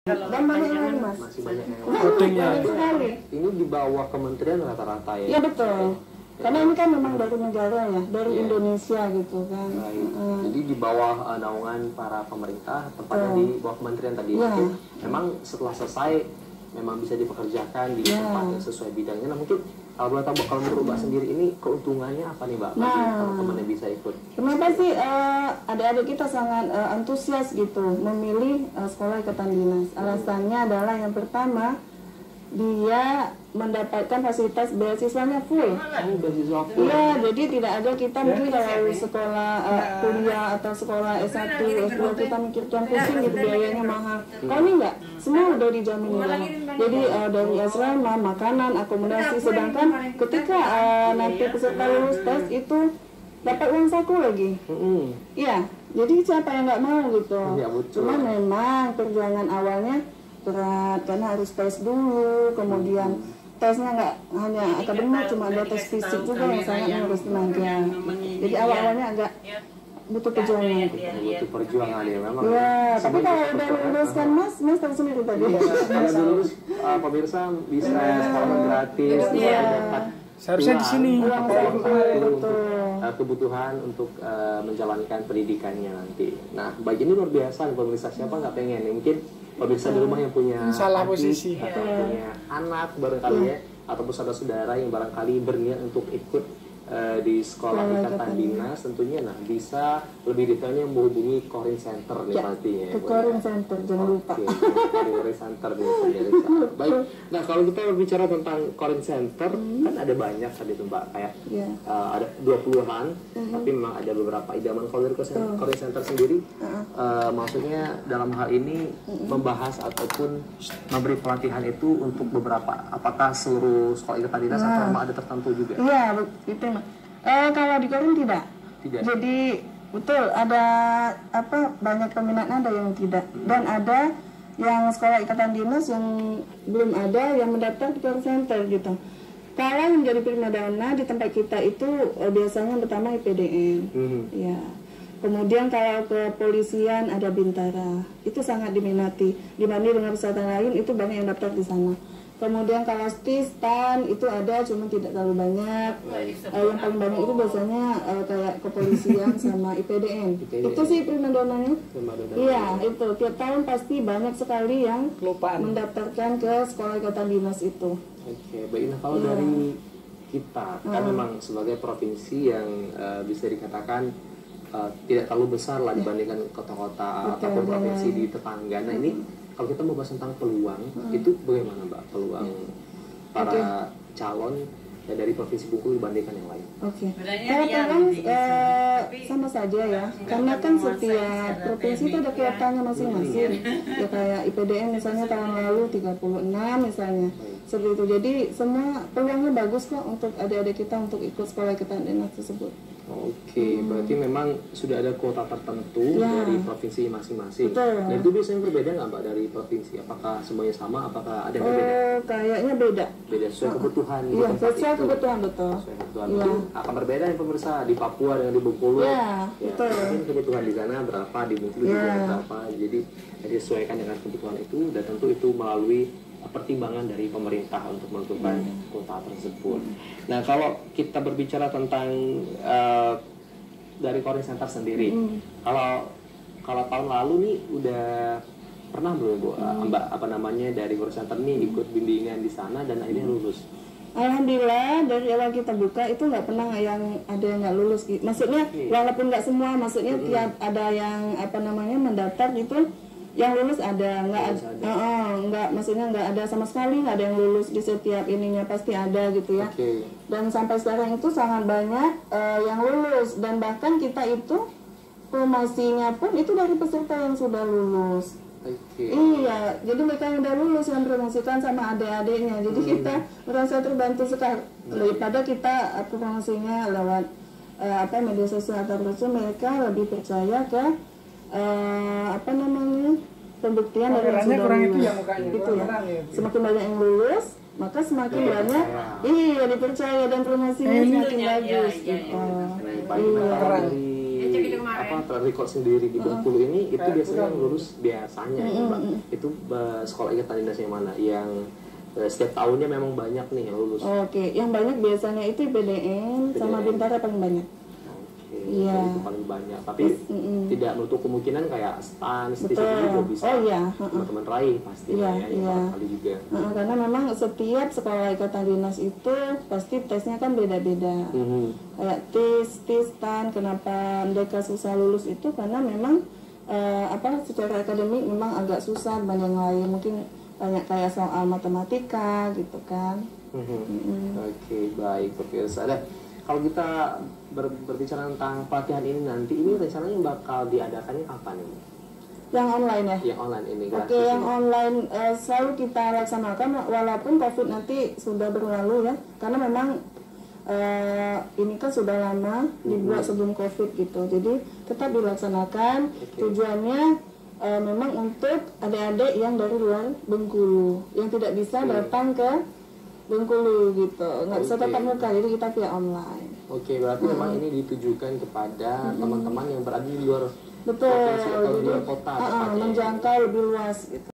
Dan banyak lagi mas. Masih banyak yang Banyak sekali. Ini di bawah kementerian rata-rata ya? Iya betul. Karena ini kan memang dari negara ya, dari Indonesia gitu kan. Jadi di bawah naungan para pemerintah, tepatnya di bawah kementerian tadi. Mungkin memang setelah selesai memang bisa dipekerjakan di tempat yang sesuai bidangnya. Nah mungkin kalau boleh tahu, kalau menurut Mbak sendiri ini keuntungannya apa nih Mbak? Bagi teman-teman yang bisa ikut. Kenapa sih adik-adik kita sangat antusias gitu memilih sekolah ikatan dinas? Alasannya adalah yang pertama, dia mendapatkan fasilitas beasiswanya full. Beasiswa full. Iya, jadi tidak ada kita mungkin kalau sekolah kuliah atau sekolah S1, S2 kita mikirkan pusing gitu biayanya mahal. Kalau ini enggak, semua udah dijamin ya. Jadi dari asrama, makanan, akomodasi, sedangkan ketika nanti peserta lulus tes itu dapat uang saku lagi. Iya, jadi siapa yang nggak mau gitu. Cuma memang perjuangan awalnya berat karena harus tes dulu, kemudian tesnya nggak hanya akademik, cuma ada tes fisik juga yang sangat menguras tenaga. Jadi awal-awalnya agak butuh perjuangan. Butuh perjuangan ya memang. Iya, tapi kalau udah luluskan mas tahu sendiri tadi. Kalau lulus pemirsa bisa sekolah gratis, dapat seharusnya di sini kebutuhan untuk menjalankan pendidikannya nanti. Nah, bagi ini luar biasa pemirsa, siapa nggak pengen nih? Mungkin pemirsa di rumah yang punya salah adik, posisi atau punya anak barangkali ya, ataupun saudara-saudara yang barangkali berniat untuk ikut di sekolah ikatan dinas, tentunya nah bisa lebih detailnya menghubungi Corin Center nih pastinya. Ke Corin Center jangan lupa. Corin Center nih pemirsa. Baik, nah kalau kita berbicara tentang Corin Center kan ada banyak tadi tuh Mbak, kayak ada 20-an, tapi memang ada beberapa idaman. Kalau dari Corin Center sendiri, maksudnya dalam hal ini membahas ataupun memberi pelatihan itu untuk beberapa, apakah seluruh sekolah ikatan dinas atau memang ada tertentu juga? Iya, itu. Kalau di Corin tidak. Jadi betul ada banyak peminatnya, ada yang tidak, dan ada yang sekolah ikatan dinas yang belum ada yang mendaftar di Corin Center gitu. Kalau yang menjadi primadona di tempat kita itu biasanya pertama IPDN, ya. Kemudian kalau kepolisian ada Bintara, itu sangat diminati. Dibanding dengan peserta lain itu banyak yang daftar di sana. Kemudian kalau STIS-TAN itu ada, cuma tidak terlalu banyak. Yang paling banyak itu biasanya kayak kepolisian sama IPDN. Itu sih primadonanya. Iya, itu tiap tahun pasti banyak sekali yang mendaftarkan ke sekolah ikatan dinas itu. Oke, baik. Nah kalau dari kita kan memang sebagai provinsi yang bisa dikatakan tidak terlalu besar lah dibandingkan kota-kota ataupun provinsi di tetangga. Nah ini kalau kita mau bahas tentang peluang, itu bagaimana Mbak peluang para calon dari Provinsi Bengkulu dibandingkan yang lain? Kalau peluang sama saja ya, karena kan setiap provinsi itu ada kuotanya masing-masing. Ya kayak IPDN misalnya tahun lalu 36 misalnya, seperti itu. Jadi semua peluangnya bagus kok untuk adik-adik kita untuk ikut sekolah ikatan dinas tersebut. Oke, berarti memang sudah ada kuota tertentu dari provinsi masing-masing. Dan itu biasanya berbeda nggak Mbak dari provinsi? Apakah semuanya sama? Apakah ada yang berbeda? Kayaknya beda. Beda sesuai kebutuhan. Iya, sesuai kebutuhan betul. Sesuai kebutuhan itu akan berbeda ya pemirsa di Papua dengan di Bengkulu. Iya, betul. Mungkin kebutuhan di sana berapa, di Bengkulu juga berapa. Jadi disesuaikan dengan kebutuhan itu, dan tentu itu melalui pertimbangan dari pemerintah untuk menentukan kuota tersebut. Nah kalau kita berbicara tentang dari Corin Center sendiri, kalau tahun lalu nih udah pernah belum Bu Mbak dari Corin Center nih ikut bimbingan di sana dan akhirnya lulus? Alhamdulillah dari awal kita buka itu nggak pernah yang ada yang nggak lulus. Maksudnya walaupun nggak semua, maksudnya tiap ada yang mendaftar gitu. Yang lulus ada, nggak, maksudnya nggak ada sama sekali, nggak ada yang lulus di setiap ininya, pasti ada gitu ya. Dan sampai sekarang itu sangat banyak yang lulus, dan bahkan kita itu promosinya pun itu dari peserta yang sudah lulus. Iya, jadi mereka yang udah lulus yang promosikan sama adik-adiknya, jadi kita merasa terbantu sekali daripada kita promosinya lewat media sosial atau brosur. Mereka lebih percaya ke pembuktian dari yang sudah lulus gitu ya. Semakin banyak yang lulus, maka semakin banyak dipercaya dan promosinya semakin bagus gitu. terrecord sendiri di Bengkulu ini, itu biasanya yang lulus biasanya ya Mbak. Itu sekolah ikatan dinas yang mana? Yang setiap tahunnya memang banyak nih yang lulus. Oke, yang banyak biasanya itu PDN sama Bintara paling banyak. Iya. Itu paling banyak. Tapi tidak menutup kemungkinan kayak STAN, STIS juga bisa. Oh iya. Teman-teman raih pasti ya. Kali juga. Karena memang setiap sekolah ikatan dinas itu pasti tesnya kan beda-beda. Kayak TIS, STAN, kenapa mereka susah lulus itu karena memang secara akademik memang agak susah dibanding yang lain. Mungkin banyak kayak soal matematika gitu kan. Oke, baik. Ada. Kalau kita berbicara tentang pelatihan ini nanti, ini rencananya bakal diadakannya kapan ini? Yang online ya? Yang online ini. Oke, yang online selalu kita laksanakan walaupun COVID nanti sudah berlalu ya. Karena memang ini kan sudah lama dibuat sebelum COVID gitu. Jadi tetap dilaksanakan. Tujuannya memang untuk adik-adik yang dari luar Bengkulu yang tidak bisa datang ke Bengkulu gitu, nggak bisa tatap muka, jadi kita via online. Oke, berarti memang ini ditujukan kepada teman-teman yang berada di luar provinsi atau di luar kota, menjangkau lebih luas gitu.